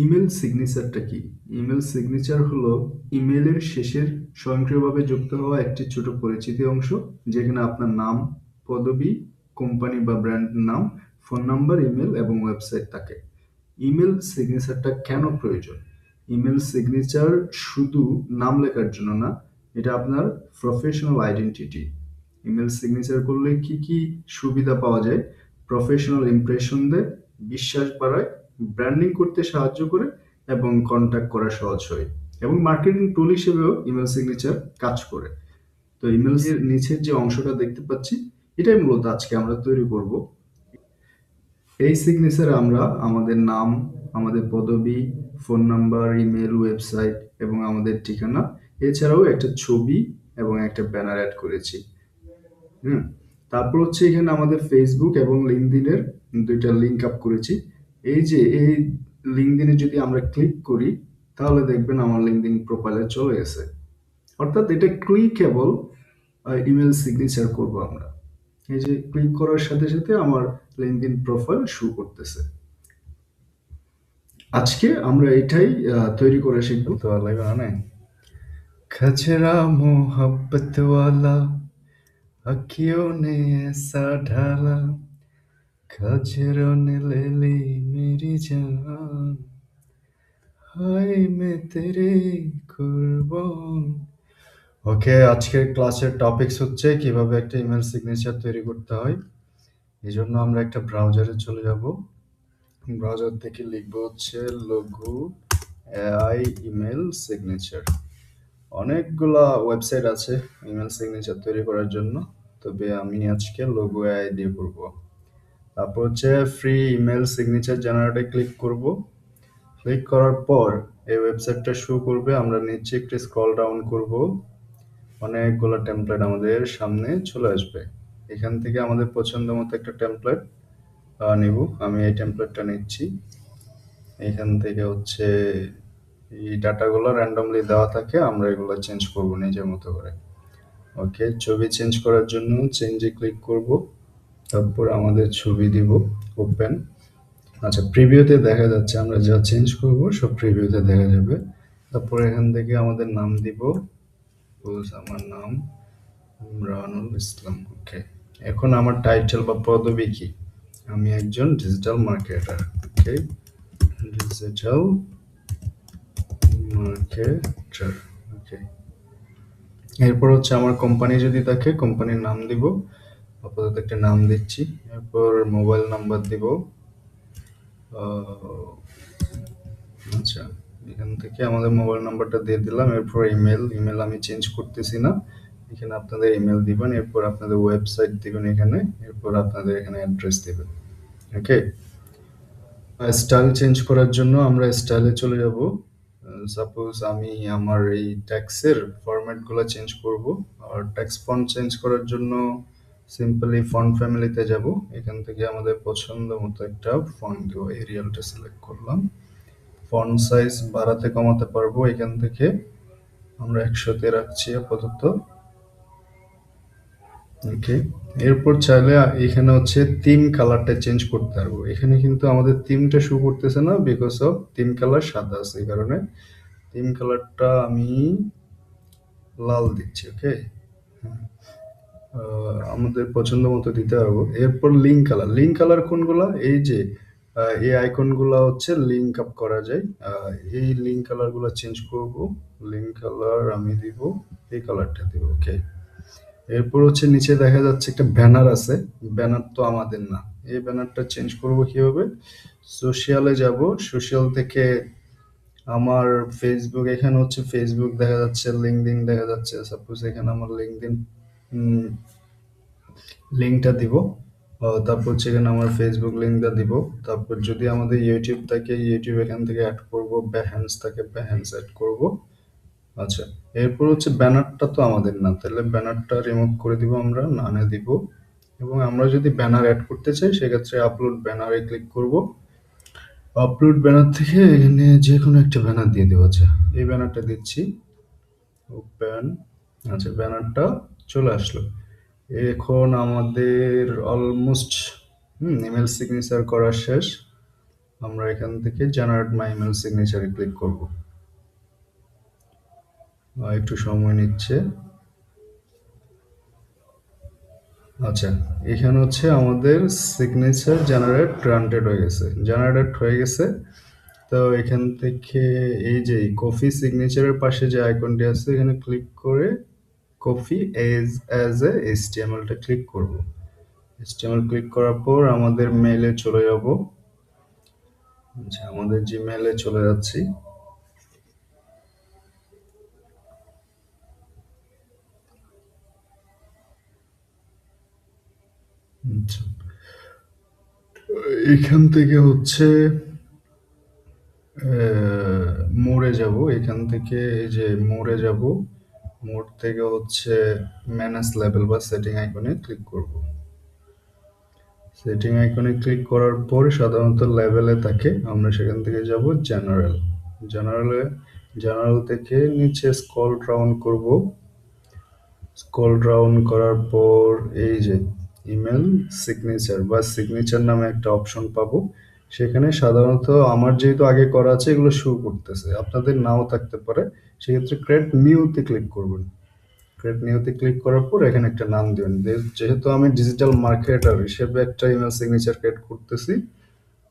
Email সিগনেচারটা কি? Email signature হলো ইমেলের শেষের স্বয়ংক্রিয়ভাবে যুক্ত হওয়া একটি ছোট পরিচিতি অংশ, যেখানে আপনার নাম, পদবি, কোম্পানি বা ব্র্যান্ডের নাম, ফোন নাম্বার, ইমেল এবং ওয়েবসাইট থাকে। ইমেল সিগনেচারটা কেন প্রয়োজন? ইমেল সিগনেচার শুধু নাম লেখার জন্য না, এটা আপনার প্রফেশনাল আইডেন্টিটি। ইমেল সিগনেচার করলে কি কি সুবিধা পাওয়া যায়? প্রফেশনাল ইমপ্রেশন দেয়, বিশ্বাস বাড়ায়, ব্র্যান্ডিং করতে সাহায্য করে এবং কন্ট্যাক্ট করা সহজ হয়, এবং মার্কেটিং টুল হিসেবেও ইমেল সিগনেচার কাজ করে। তো ইমেল এর নিচের যে অংশটা দেখতে পাচ্ছি, এটাই মূলত আজকে আমরা তৈরি করব। এই সিগনেচারে আমরা আমাদের নাম, আমাদের পদবি, ফোন নাম্বার, ইমেল, ওয়েবসাইট এবং আমাদের ঠিকানা, এছাড়াও একটা ছবি এবং একটা ব্যানার অ্যাড করেছি। হুম। তারপর হচ্ছে এখানে আমাদের ফেসবুক এবং লিঙ্কডইনের দুইটা লিঙ্ক আপ করেছি। এই লিঙ্কডইনে যদি আমরা ক্লিক করি, তাহলে দেখবেন আমার লিঙ্কডইন প্রোফাইলে চলে গেছে। অর্থাৎ এটা ক্লিকেবল ইমেল সিগনেচার করব আমরা। এই যে ক্লিক করার সাথে সাথে আমার লিঙ্কডইন প্রোফাইল শো করতেছে। আজকে আমরা এটাই তৈরি করে শিখবো। তো লাগবে না? खचरा मोहब्बत वाला अखियों ने ऐसा ढाला, खचरों ने ले ली मेरी जान, हाय मैं तेरे कुर्बान। ওকে, আজকের ক্লাসের টপিকস হচ্ছে কিভাবে একটা ইমেল সিগনেচার তৈরি করতে হয়। এই জন্য আমরা একটা ব্রাউজারে চলে যাব। ব্রাউজার থেকে লিখবো হচ্ছে লঘু এআই ইমেল সিগনেচার। অনেকগুলা ওয়েবসাইট আছে ইমেল সিগনেচার তৈরি করার জন্য, তবে আমি আজকে লঘু এআই দিয়ে করব। তারপর হচ্ছে ফ্রি ইমেল সিগনেচার জেনারেটে ক্লিক করব। ক্লিক করার পর এই ওয়েবসাইটটা শো করবে। আমরা নিচে একটু স্ক্রল ডাউন করব, অনেকগুলো টেমপ্লেট আমাদের সামনে চলে আসবে। এখান থেকে আমাদের পছন্দ মতো একটা টেমপ্লেট নিব। আমি এই টেমপ্লেটটা নিচ্ছি। এখান থেকে হচ্ছে এই ডাটাগুলো র্যান্ডমলি দেওয়া থাকে, আমরা এগুলো চেঞ্জ করব নিজের মতো করে। ওকে, ছবি চেঞ্জ করার জন্য চেঞ্জে ক্লিক করব। তারপর আমাদের ছবি দিব, ওপেন। আচ্ছা, প্রিভিউতে দেখা যাচ্ছে আমরা যা চেঞ্জ করব সব প্রিভিউতে দেখা যাবে। তারপর এখান থেকে আমাদের নাম দিব, আমার নাম ইমরানুল ইসলাম। ওকে, এখন আমার টাইটেল বা পদবি কি? আমি একজন ডিজিটাল মার্কেটার। ওকে, ডিজিটাল মার্কেটার। ওকে, এরপর হচ্ছে আমার কোম্পানি যদি থাকে কোম্পানির নাম দিব, আপাতত একটা নাম দিচ্ছি। এরপর মোবাইল নাম্বার দিব। আচ্ছা, এখান থেকে আমাদের মোবাইল নাম্বারটা দিয়ে দিলাম। এরপর ইমেল আমি চেঞ্জ করতেছি না, এখানে আপনাদের ইমেল দিবেন। এরপর আপনাদের ওয়েবসাইট দিবেন এখানে। এরপর আপনাদের এখানে অ্যাড্রেস দিবেন। ওকে, স্টাইল চেঞ্জ করার জন্য আমরা স্টাইলে চলে যাব। সাপোজ আমি আমার এই ট্যাক্সের ফরম্যাটগুলো চেঞ্জ করব। আর ট্যাক্স ফন্ট চেঞ্জ করার জন্য সিম্পলি ফন্ট ফ্যামিলিতে যাব। এখান থেকে আমাদের পছন্দ মতো একটা ফন্ট দেবো। এরিয়ালটা সিলেক্ট করলাম। ফন্ট সাইজ বাড়াতে কমাতে পারবো এখান থেকে। আমরা 100-তে রাখছি আপাতত। ওকে, এরপর চাইলে এখানে হচ্ছে থিম কালারটা চেঞ্জ করতে পারবো। এখানে কিন্তু আমাদের থিমটা শো করতেছে না, বিকজ অফ থিম কালার সাদা আছে, এই কারণে থিম কালারটা আমি লাল দিচ্ছি। ওকে, আমাদের পছন্দ মতো দিতে পারবো। এরপর লিঙ্ক কালার কোনগুলা? এই যে এই আইকনগুলা হচ্ছে লিঙ্ক আপ করা যায়। এই লিঙ্ক কালারগুলো চেঞ্জ করব। লিঙ্ক কালার আমি দিব, এই কালারটা দিব। ওকে, এরপর হচ্ছে নিচে দেখা যাচ্ছে একটা ব্যানার আছে। ব্যানার তো আমাদের না, এই ব্যানারটা চেঞ্জ করব কিভাবে? সোশ্যালে যাব। সোশ্যাল থেকে আমার ফেসবুক, এখানে হচ্ছে ফেসবুক দেখা যাচ্ছে, লিঙ্কডইন দেখা যাচ্ছে। সাপোজ এখানে আমার লিঙ্কডইন লিঙ্কটা দিব। তারপর হচ্ছে এখানে আমার ফেসবুক লিঙ্কটা দিব। তারপর যদি আমাদের ইউটিউব থাকে ইউটিউব এখান থেকে অ্যাড করব, behance থাকে behance অ্যাড করব। আচ্ছা, এরপর হচ্ছে ব্যানারটা তো আমাদের না, তাহলে ব্যানারটা রিমুভ করে দিব, আমরা নানে দিব। এবং আমরা যদি ব্যানার অ্যাড করতে চাই সেক্ষেত্রে আপলোড ব্যানারে ক্লিক করব। আপলোড ব্যানার থেকে এখানে যে কোনো একটা ব্যানার দিয়ে দেবো। আচ্ছা, এই ব্যানারটা দিচ্ছি, ওপেন। আচ্ছা, ব্যানারটা চলে আসলো। এখন আমাদের অলমোস্ট ইমেল সিগনেচার করা শেষ। আমরা এখান থেকে জেনারেট মাই ইমেল সিগনেচারে ক্লিক করব। একটু সময় নিচ্ছে। আচ্ছা, এখানে হচ্ছে আমাদের সিগনেচার জেনারেট গ্রান্টেড হয়ে গেছে, জেনারেট হয়ে গেছে। তো এখান থেকে এই যে কপি সিগনেচারের পাশে যে আইকনটি আছে এখানে ক্লিক করে কপি অ্যাজ এ এইচটিএমএলটা ক্লিক করব। এইচটিএমএল ক্লিক করার পর আমাদের মেইলে চলে যাব। আচ্ছা, আমাদের জিমেইলে চলে যাচ্ছি। আচ্ছা, এখান থেকে হচ্ছে মোড়ে যাব। এখান থেকে এই যে মোড়ে যাব, মোড থেকে হচ্ছে ম্যানেজ লেভেল বা সেটিং আইকনে ক্লিক করব। সেটিং আইকনে ক্লিক করার পর সাধারণত লেভেলে থাকে, আমরা সেখান থেকে যাব জেনারেল। জেনারেলে জেনারেল থেকে নিচে স্ক্রল ডাউন করব। স্ক্রল ডাউন করার পর এই যে ইমেল সিগনেচার বা সিগনেচার নামে একটা অপশন পাবো। সেখানে সাধারণত আমার যেহেতু আগে করা আছে এগুলো শো করতেছে, আপনাদের নাও থাকতে পারে। সেক্ষেত্রে ক্রিয়েট নিউতে ক্লিক করবেন। ক্রিয়েট নিউতে ক্লিক করার পর এখানে একটা নাম দিবেন। যেহেতু আমি ডিজিটাল মার্কেটার হিসেবে একটা ইমেল সিগনেচার ক্রিয়েট করতেছি,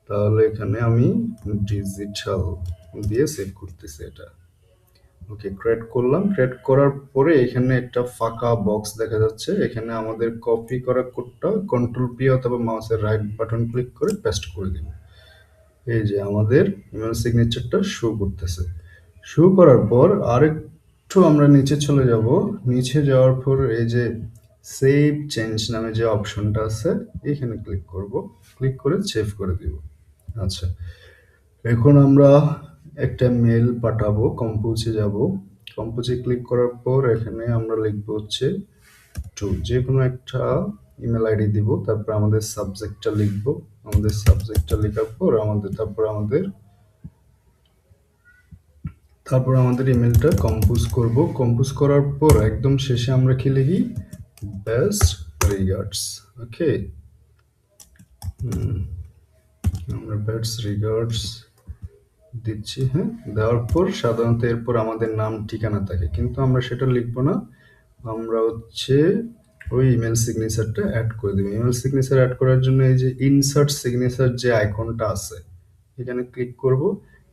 তাহলে এখানে আমি ডিজিটাল দিয়ে সেভ করতেছি এটা। ওকে, ক্রিয়েট করলাম। ক্রিয়েট করার পরে এখানে একটা ফাঁকা বক্স দেখা যাচ্ছে। এখানে আমাদের কপি করা কোডটা কন্ট্রোল পি অথবা মাউসের রাইট বাটন ক্লিক করে পেস্ট করে দিব। এই যে আমাদের ইমেল সিগনেচারটা শো করতেছে। শো করার পর আরেকটু আমরা নিচে চলে যাব। নিচে যাওয়ার পর এই যে সেভ চেঞ্জ নামে যে অপশনটা আছে এখানে ক্লিক করব। ক্লিক করে সেভ করে দিব। আচ্ছা, এখন আমরা একটা মেল পাঠাবো। কম্পোজে যাব। কম্পোজে ক্লিক করার পর এখানে আমরা লিখবো হচ্ছে টু, যে কোনো একটা ইমেল আইডি দিব। তারপর আমাদের সাবজেক্টটা লিখবো। আমাদের সাবজেক্টটা লেখার পর আমাদের ইমেলটা কম্পোজ করব। কম্পোজ করার পর একদম শেষে আমরা কি লিখি, বেস্ট রিগার্ডস। ওকে, আমরা বেস্ট রিগার্ডস দিচ্ছি। হ্যাঁ, দেওয়ার পর সাধারণত এরপর আমাদের নাম ঠিকানা থাকে, কিন্তু আমরা সেটা লিখবো না। আমরা হচ্ছে ওই ইমেল সিগনেচারটা অ্যাড করে দেবো। ইমেল সিগনেচার অ্যাড করার জন্য এই যে ইনসার্ট সিগনেচার যে আইকনটা আছে এখানে ক্লিক করব।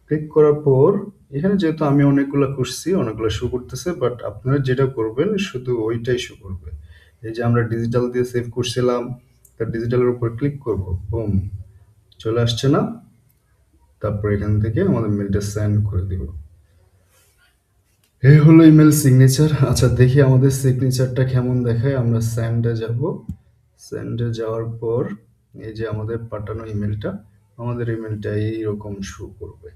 ক্লিক করার পর এখানে যেহেতু আমি অনেকগুলো করছি, অনেকগুলো শো করতেছে, বাট আপনারা যেটা করবেন শুধু ওইটাই শো করবে। এই যে আমরা ডিজিটাল দিয়ে সেভ করছিলাম, তার ডিজিটালের উপর ক্লিক করব, বুম, চলে আসছে না? তারপর এখান থেকে আমাদের মেলটা সেন্ড করে দিব। এই হলো ইমেল সিগনেচার। আচ্ছা, দেখি আমাদের সিগনেচারটা কেমন দেখায়। আমরা সেন্ডে যাব। সেন্ডে যাওয়ার পর এই যে আমাদের পাঠানো ইমেলটা, আমাদের ইমেলটা এইরকম শো করবে।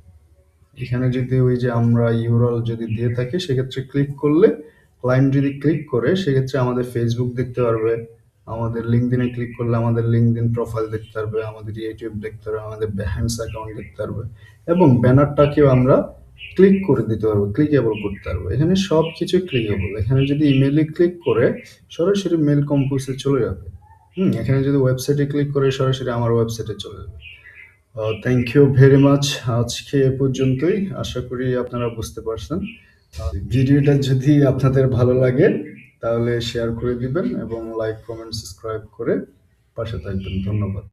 এখানে যদি ওই যে আমরা ইউআরএল যদি দিয়ে থাকি সেক্ষেত্রে ক্লিক করলে, ক্লায়েন্ট যদি ক্লিক করে সেক্ষেত্রে আমাদের ফেসবুক দেখতে পারবে। আমাদের লিঙ্কডইনে ক্লিক করলে আমাদের লিঙ্কডইন প্রোফাইল দেখতে পারবে, আমাদের ইউটিউব দেখতে পারবে, আমাদের behance অ্যাকাউন্ট দেখতে পারবে, এবং ব্যানারটাকেও আমরা ক্লিক করে দিতে পারবো, ক্লিকেবল করতে পারবো। এখানে সব কিছু ক্লিকেবল। এখানে যদি ইমেইলে ক্লিক করে সরাসরি মেল কম্পোজে চলে যাবে। এখানে যদি ওয়েবসাইটে ক্লিক করে সরাসরি আমার ওয়েবসাইটে চলে যাবে। Thank you very much. আজকে এ পর্যন্তই। আশা করি আপনারা বুঝতে পারছেন। ভিডিওটা যদি আপনাদের ভালো লাগে তাহলে শেয়ার করে দিবেন এবং লাইক, কমেন্ট, সাবস্ক্রাইব করে পাশে থাকবেন। ধন্যবাদ।